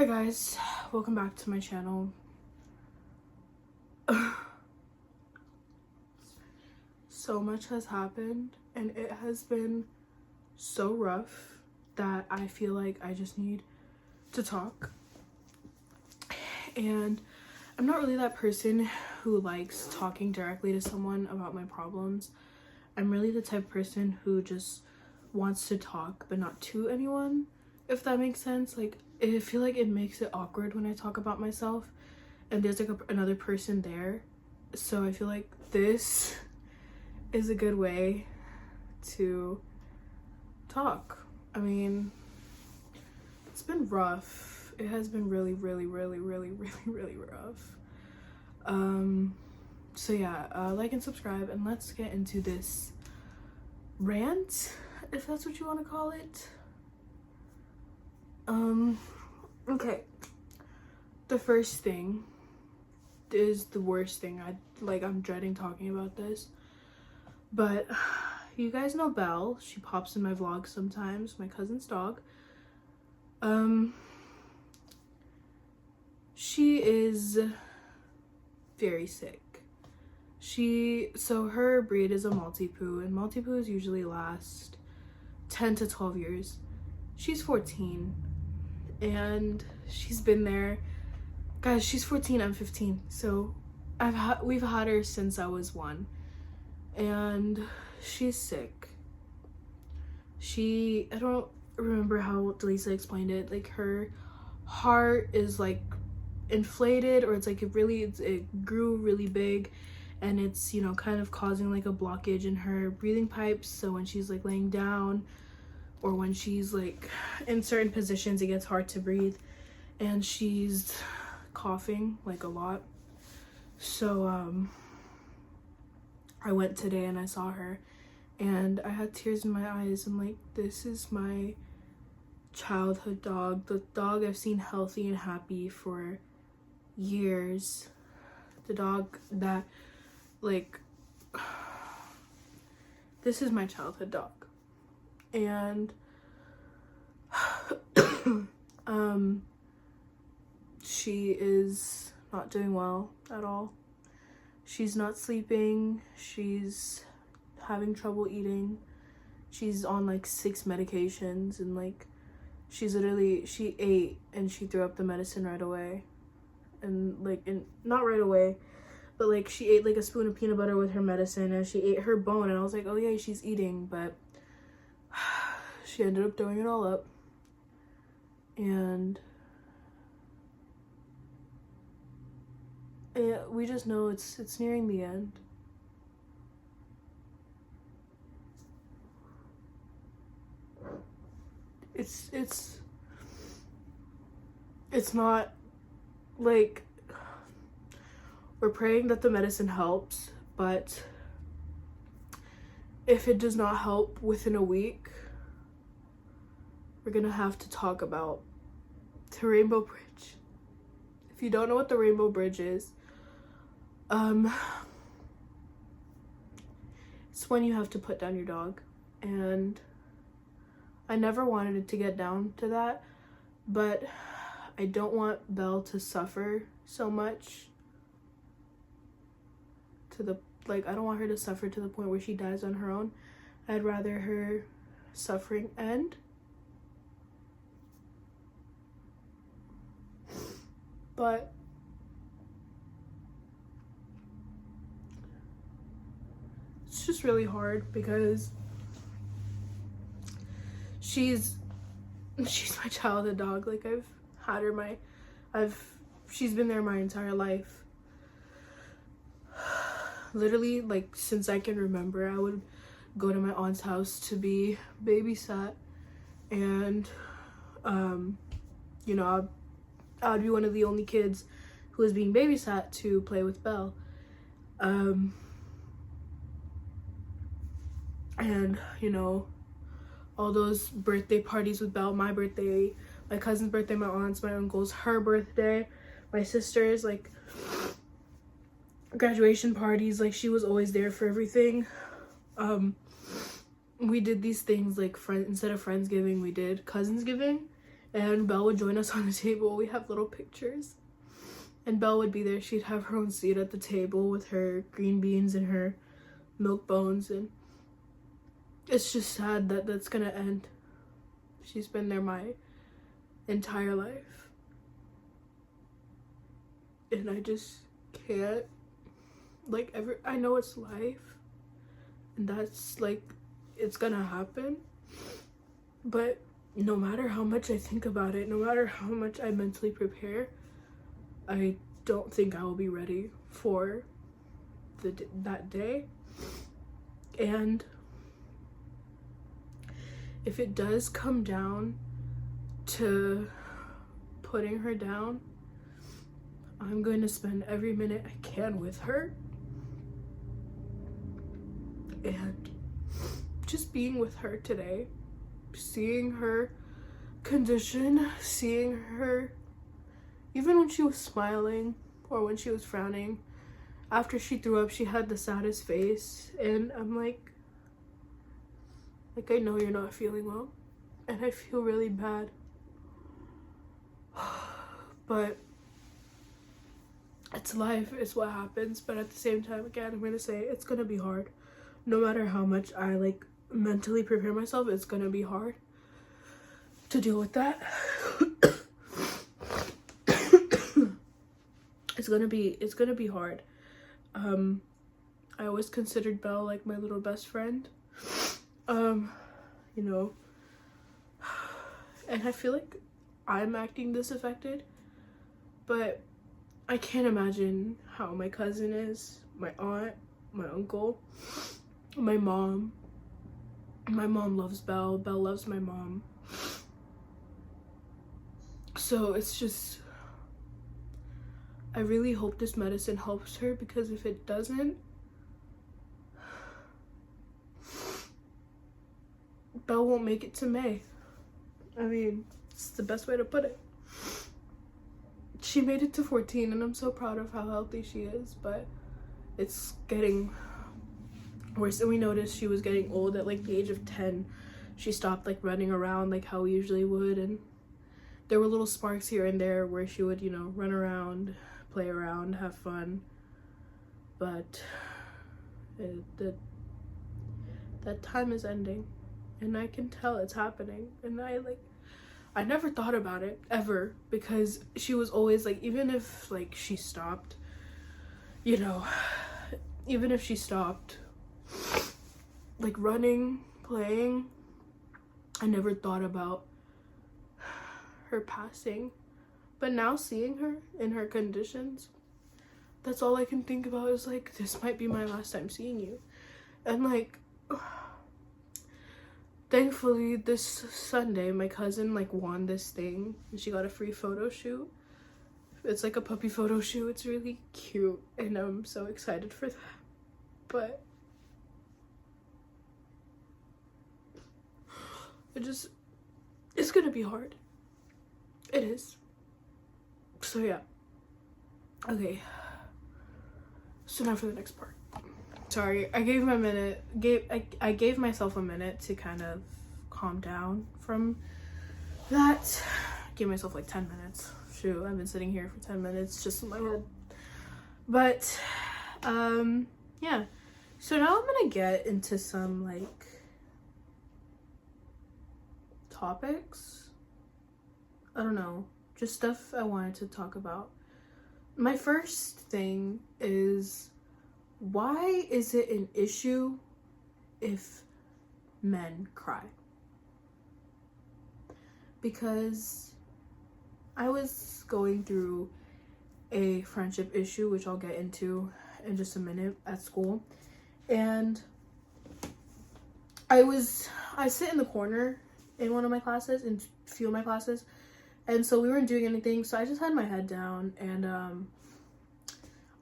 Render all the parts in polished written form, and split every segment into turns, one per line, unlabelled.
Hi guys, welcome back to my channel. So much has happened and it has been so rough that I feel like I just need to talk. And I'm not really that person who likes talking directly to someone about my problems. I'm really the type of person who just wants to talk but not to anyone, if that makes sense. Like, I feel like it makes it awkward when I talk about myself and there's like another person there. So I feel like this is a good way to talk. I mean, it's been rough. It has been really rough. So yeah, like and subscribe and let's get into this rant, if that's what you want to call it. Okay, the first thing is the worst thing. I'm dreading talking about this, but you guys know Belle. She pops in my vlogs sometimes, my cousin's dog. She is very sick. So her breed is a Maltipoo, and Maltipoos usually last 10 to 12 years. She's 14 and she's been there. Guys, she's 14, I'm 15. So we've had her since I was 1. And she's sick. I don't remember how Delisa explained it. Like, her heart is like inflated, or it's like it grew really big, and it's, you know, kind of causing like a blockage in her breathing pipes. So when she's like laying down or when she's like in certain positions, it gets hard to breathe, and she's coughing like a lot. So I went today and I saw her and I had tears in my eyes. I'm like, this is my childhood dog, the dog I've seen healthy and happy for years, the dog that, like, this is my childhood dog. And she is not doing well at all. She's not sleeping, she's having trouble eating, she's on like 6 medications, and like she ate and she threw up the medicine right away. And not right away, but like she ate like a spoon of peanut butter with her medicine, and she ate her bone, and I was like, oh yeah, she's eating, but she ended up throwing it all up. And yeah, we just know it's nearing the end. It's not like we're praying that the medicine helps, but if it does not help within a week, we're gonna have to talk about the Rainbow Bridge. If you don't know what the Rainbow Bridge is, it's when you have to put down your dog. And I never wanted it to get down to that, but I don't want Belle to suffer so much I don't want her to suffer to the point where she dies on her own. I'd rather her suffering end. But it's just really hard because she's my childhood dog. Like, I've had her she's been there my entire life. Literally, like, since I can remember, I would go to my aunt's house to be babysat, and you know, I'd be one of the only kids who was being babysat to play with Belle. And you know, all those birthday parties with Belle, my birthday, my cousin's birthday, my aunt's, my uncle's, her birthday, my sister's, like, graduation parties, like, she was always there for everything. We did these things like instead of Friendsgiving, we did Cousinsgiving, and Belle would join us on the table. We have little pictures, and Belle would be there. She'd have her own seat at the table with her green beans and her milk bones, and it's just sad that that's gonna end. She's been there my entire life, and I just can't, like, I know it's life, and that's like, it's gonna happen, but no matter how much I think about it, no matter how much I mentally prepare, I don't think I will be ready for that day. And if it does come down to putting her down, I'm going to spend every minute I can with her and just being with her today, seeing her condition, seeing her, even when she was smiling or when she was frowning. After she threw up, she had the saddest face, and I'm like, I know you're not feeling well, and I feel really bad. But it's life, it's what happens. But at the same time, again, I'm gonna say it's gonna be hard. No matter how much I like mentally prepare myself, it's gonna be hard to deal with that. It's gonna be hard. I always considered Belle like my little best friend. You know, and I feel like I'm acting disaffected, but I can't imagine how my cousin is, my aunt, my uncle, my mom. My mom loves Belle. Belle loves my mom. So it's just, I really hope this medicine helps her, because if it doesn't, Belle won't make it to May. I mean, it's the best way to put it. She made it to 14, and I'm so proud of how healthy she is, but it's getting worse. And we noticed she was getting old. At like the age of 10, she stopped like running around like how we usually would, and there were little sparks here and there where she would, you know, run around, play around, have fun. But that time is ending, and I can tell it's happening. And I never thought about it ever, because she was always like, even if like she stopped, you know, even if she stopped like running, playing, I never thought about her passing. But now seeing her in her conditions, that's all I can think about, is like, this might be my last time seeing you. And like, thankfully this Sunday my cousin like won this thing, and she got a free photo shoot. It's like a puppy photo shoot. It's really cute, and I'm so excited for that. But it's gonna be hard. It is. So yeah. Okay. So now for the next part. Sorry, I gave myself a minute to kind of calm down from that. Gave myself like 10 minutes. Shoot, I've been sitting here for 10 minutes just in my head. But yeah. So now I'm gonna get into some like topics. I don't know, just stuff I wanted to talk about. My first thing is, why is it an issue if men cry? Because I was going through a friendship issue, which I'll get into in just a minute, at school. And I sit in the corner in one of my classes, in a few of my classes, and so we weren't doing anything, so I just had my head down. And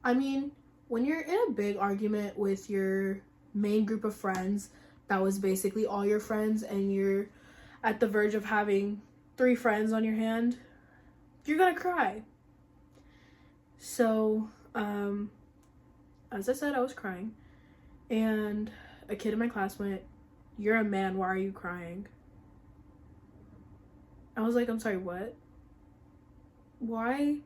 I mean, when you're in a big argument with your main group of friends, that was basically all your friends, and you're at the verge of having 3 friends on your hand, you're gonna cry. So as I said, I was crying, and a kid in my class went, "You're a man, why are you crying?" I was like, I'm sorry, what? Why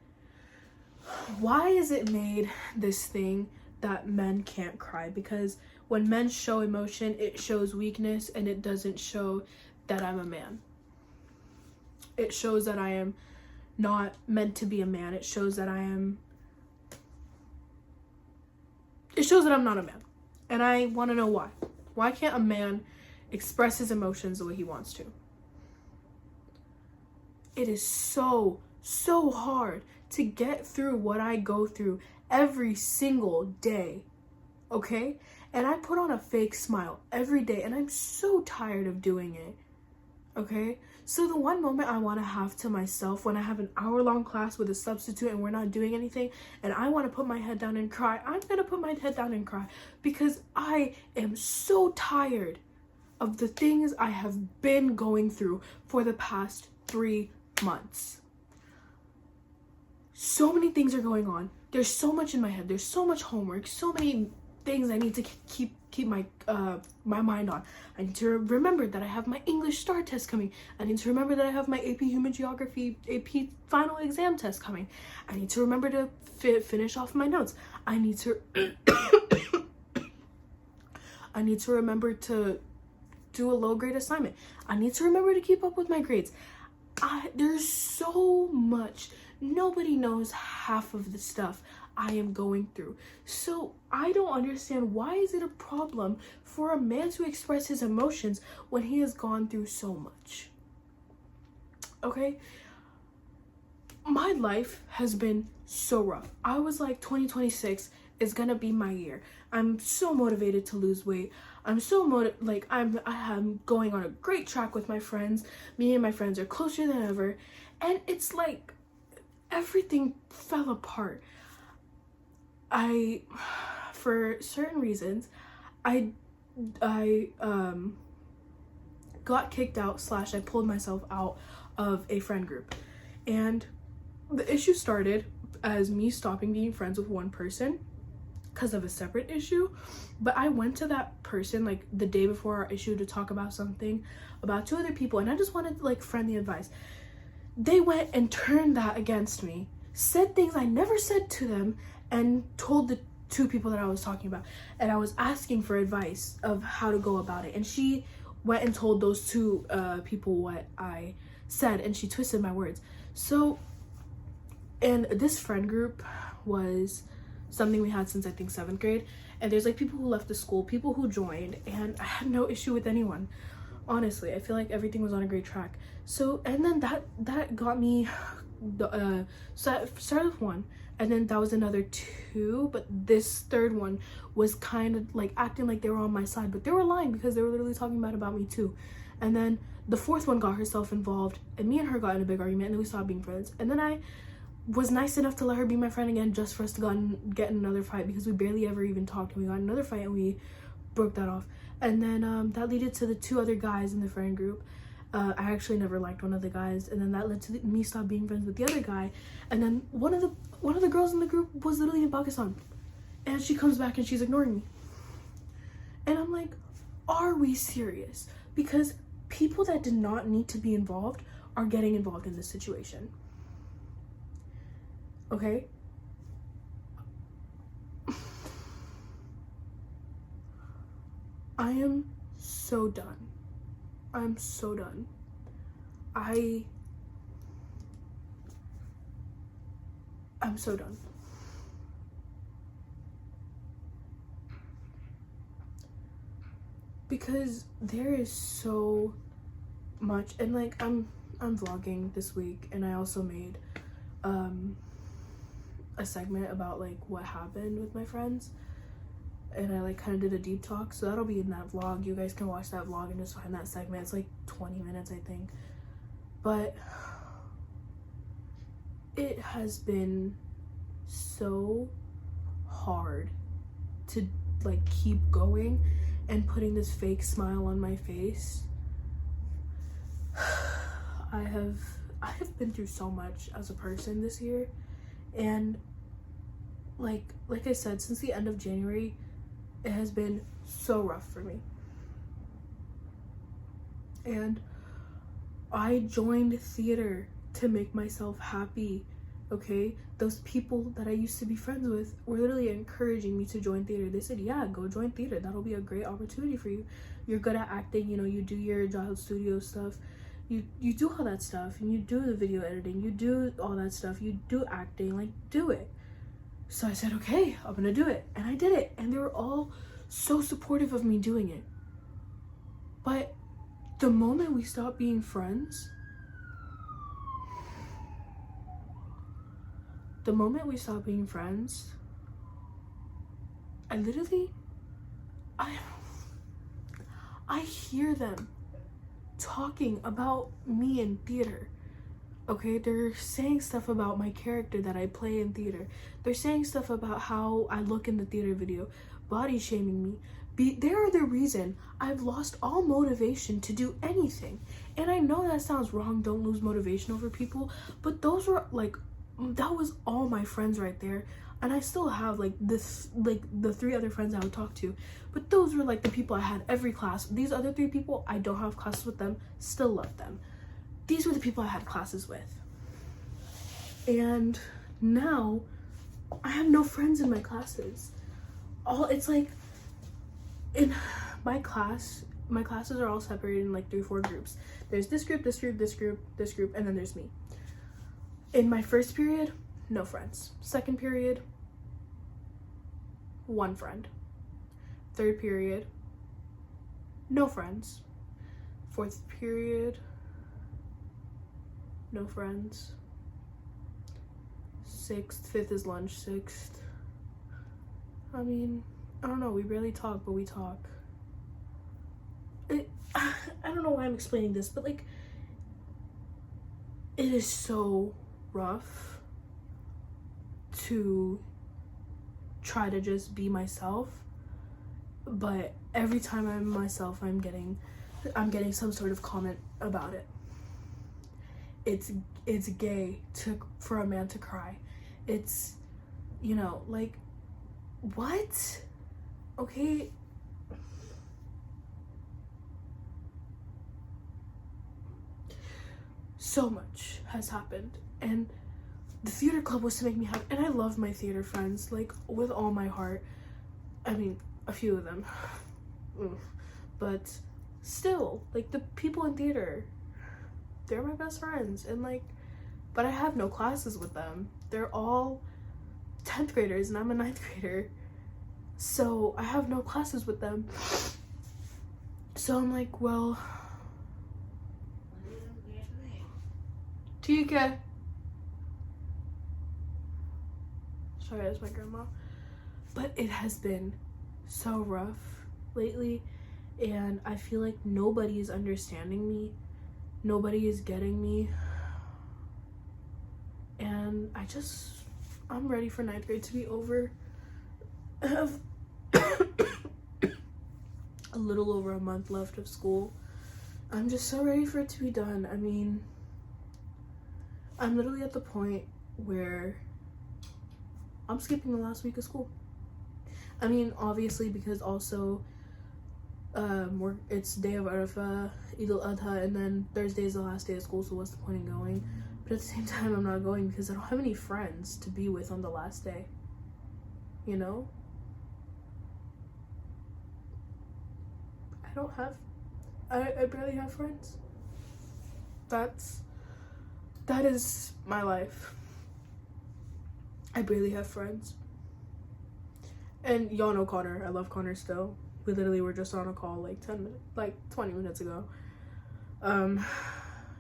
is it made this thing that men can't cry? Because when men show emotion, it shows weakness, and it doesn't show that I'm a man. It shows that I am not meant to be a man. It shows that I'm not a man. And I want to know why. Why can't a man express his emotions the way he wants to? It is so hard to get through what I go through every single day, okay? And I put on a fake smile every day, and I'm so tired of doing it, okay? So the one moment I want to have to myself when I have an hour-long class with a substitute and we're not doing anything, and I want to put my head down and cry, I'm going to put my head down and cry, because I am so tired of the things I have been going through for the past 3 months. So many things are going on. There's so much in my head. There's so much homework, so many things I need to keep my my mind on. I need to remember that I have my English STAR test coming. I need to remember that I have my AP Human Geography AP final exam test coming. I need to remember to finish off my notes. I need to remember to do a low grade assignment. I need to remember to keep up with my grades. There's so much. Nobody knows half of the stuff I am going through. So I don't understand, why is it a problem for a man to express his emotions when he has gone through so much? Okay? My life has been so rough. I was like, 2026 is gonna be my year. I'm so motivated to lose weight. I'm so I'm going on a great track with my friends. Me and my friends are closer than ever. And it's like everything fell apart. For certain reasons, I got kicked out / I pulled myself out of a friend group. And the issue started as me stopping being friends with one person because of a separate issue. But I went to that person like the day before our issue to talk about something about 2 other people, and I just wanted like friendly advice. They went and turned that against me, said things I never said to them, and told the 2 people that I was talking about. And I was asking for advice of how to go about it, and she went and told those 2 people what I said, and she twisted my words. So, and this friend group was something we had since I think 7th grade, and there's like people who left the school, people who joined, and I had no issue with anyone. Honestly, I feel like everything was on a great track. So, and then that got me so I started with 1, and then that was another 2, but this 3rd one was kind of like acting like they were on my side, but they were lying because they were literally talking bad about me too. And then the 4th one got herself involved, and me and her got in a big argument, and then we stopped being friends. And then I was nice enough to let her be my friend again, just for us to get in another fight, because we barely ever even talked, and we got in another fight and we broke that off. And then that led to the 2 other guys in the friend group. I actually never liked one of the guys, and then that led to me stop being friends with the other guy. And then one of the girls in the group was literally in Pakistan, and she comes back and she's ignoring me. And I'm like, are we serious? Because people that did not need to be involved are getting involved in this situation. Okay? I am so done. I'm so done. I'm so done. Because there is so much, and like I'm vlogging this week, and I also made a segment about like what happened with my friends, and I like kind of did a deep talk, so that'll be in that vlog. You guys can watch that vlog and just find that segment. It's like 20 minutes, I think. But it has been so hard to like keep going and putting this fake smile on my face. I have been through so much as a person this year, and like I said, since the end of January, it has been so rough for me. And I joined theater to make myself happy, okay? Those people that I used to be friends with were literally encouraging me to join theater. They said, yeah, go join theater. That'll be a great opportunity for you. You're good at acting, you know, you do your job studio stuff. You do all that stuff, and you do the video editing, you do all that stuff, you do acting, like, do it. So I said, okay, I'm gonna do it. And I did it. And they were all so supportive of me doing it. But the moment we stopped being friends, I literally, I hear them talking about me in theater. Okay, they're saying stuff about my character that I play in theater. They're saying stuff about how I look in the theater video, body shaming me. They are the reason I've lost all motivation to do anything. And I know that sounds wrong, don't lose motivation over people, but those were like, that was all my friends right there. And I still have like this, like the 3 other friends I would talk to, but those were like the people I had every class. These other 3 people, I don't have classes with them, still love them. These were the people I had classes with. And now I have no friends in my classes. It's like, in my classes are all separated in like 3-4 groups. There's this group, this group, this group, this group, and then there's me. In my first period, no friends. Second period, 1 friend. Third period, no friends. Fourth period, no friends. 6th, 5th is lunch, 6th. I mean, I don't know, we barely talk, but we talk. I don't know why I'm explaining this, but like, it is so rough to try to just be myself, but every time I'm myself, I'm getting some sort of comment about it. It's gay for a man to cry. It's, you know, like, what? Okay. So much has happened, and the theater club was to make me happy, and I love my theater friends, like, with all my heart. I mean, a few of them. But still, like, the people in theater, they're my best friends, and like, but I have no classes with them. They're all 10th graders and I'm a 9th grader, so I have no classes with them. So I'm like, well, Tika. Sorry, that's my grandma. But it has been so rough lately, and I feel like nobody is understanding me. Nobody is getting me. And I'm ready for 9th grade to be over. I have a little over a month left of school. I'm just so ready for it to be done. I mean, I'm literally at the point where I'm skipping the last week of school. I mean, obviously, because also it's day of Arafah, Eid al-Adha, and then Thursday is the last day of school, so what's the point in going? But at the same time, I'm not going because I don't have any friends to be with on the last day, you know? I barely have friends. That is my life. I barely have friends. And y'all know Connor. I love Connor still. We literally were just on a call like 20 minutes ago.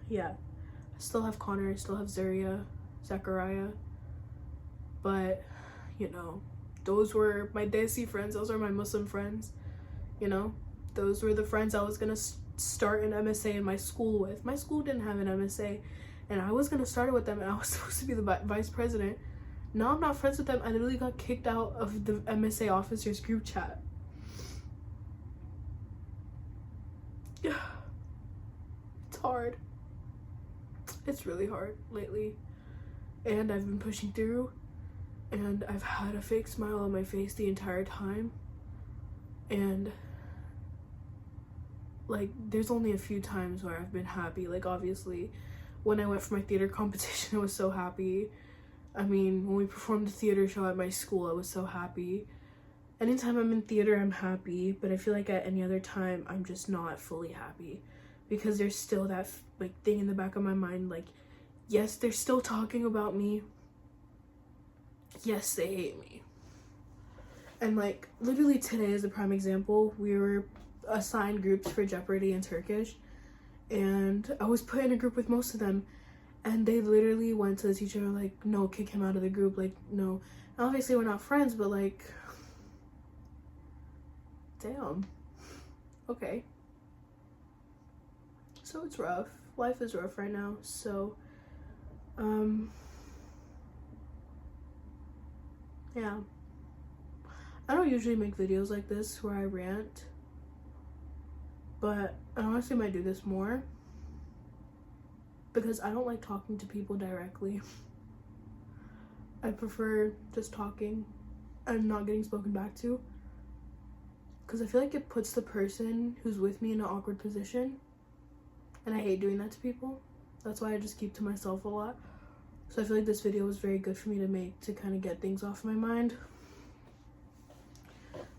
Yeah. I still have Connor, I still have Zachariah. But, you know, those were my Desi friends. Those are my Muslim friends. You know, those were the friends I was gonna start an MSA in my school with. My school didn't have an MSA, and I was gonna start it with them, and I was supposed to be the vice president. Now I'm not friends with them. I literally got kicked out of the MSA officers group chat. Yeah, it's hard. It's really hard lately, and I've been pushing through, and I've had a fake smile on my face the entire time, and like there's only a few times where I've been happy. Like obviously when I went for my theater competition, I was so happy. I mean, when we performed the theater show at my school, I was so happy. Anytime I'm in theater, I'm happy, but I feel like at any other time, I'm just not fully happy because there's still that like thing in the back of my mind, like, yes, they're still talking about me. Yes, they hate me. And like literally today is a prime example. We were assigned groups for Jeopardy and Turkish, and I was put in a group with most of them, and they literally went to the teacher like, no, kick him out of the group, like, no. And obviously we're not friends, but like, damn. Okay. So it's rough. Life is rough right now. So yeah. I don't usually make videos like this where I rant, but I honestly might do this more because I don't like talking to people directly. I prefer just talking and not getting spoken back to, because I feel like it puts the person who's with me in an awkward position, and I hate doing that to people. That's why I just keep to myself a lot. So I feel like this video was very good for me to make, to kind of get things off my mind.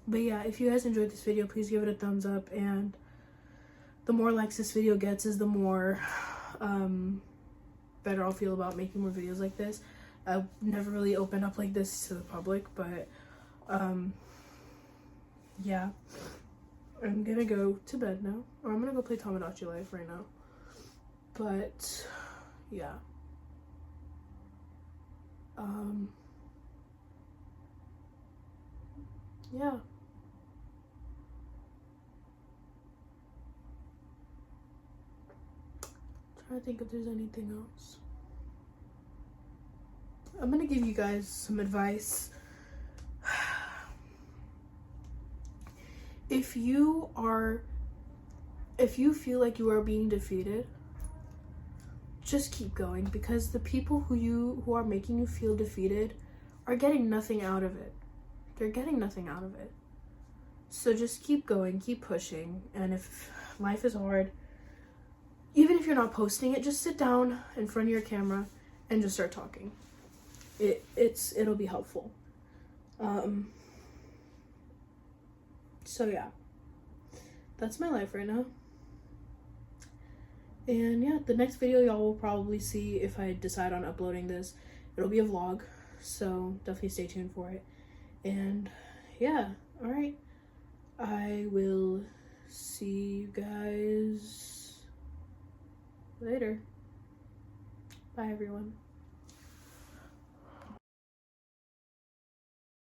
But yeah, if you guys enjoyed this video, please give it a thumbs up, and the more likes this video gets is the more better I'll feel about making more videos like this. I've never really opened up like this to the public, but yeah, I'm gonna go to bed now, or I'm gonna go play Tamagotchi Life right now. But yeah, yeah. Trying to think if there's anything else. I'm gonna give you guys some advice. If you feel like you are being defeated, just keep going, because the people who are making you feel defeated are getting nothing out of it. They're getting nothing out of it. So just keep going, keep pushing. And if life is hard, even if you're not posting it, just sit down in front of your camera and just start talking. It'll be helpful. So yeah, that's my life right now. And yeah, the next video y'all will probably see, if I decide on uploading this, it'll be a vlog, so definitely stay tuned for it. And yeah, all right, I will see you guys later. Bye everyone.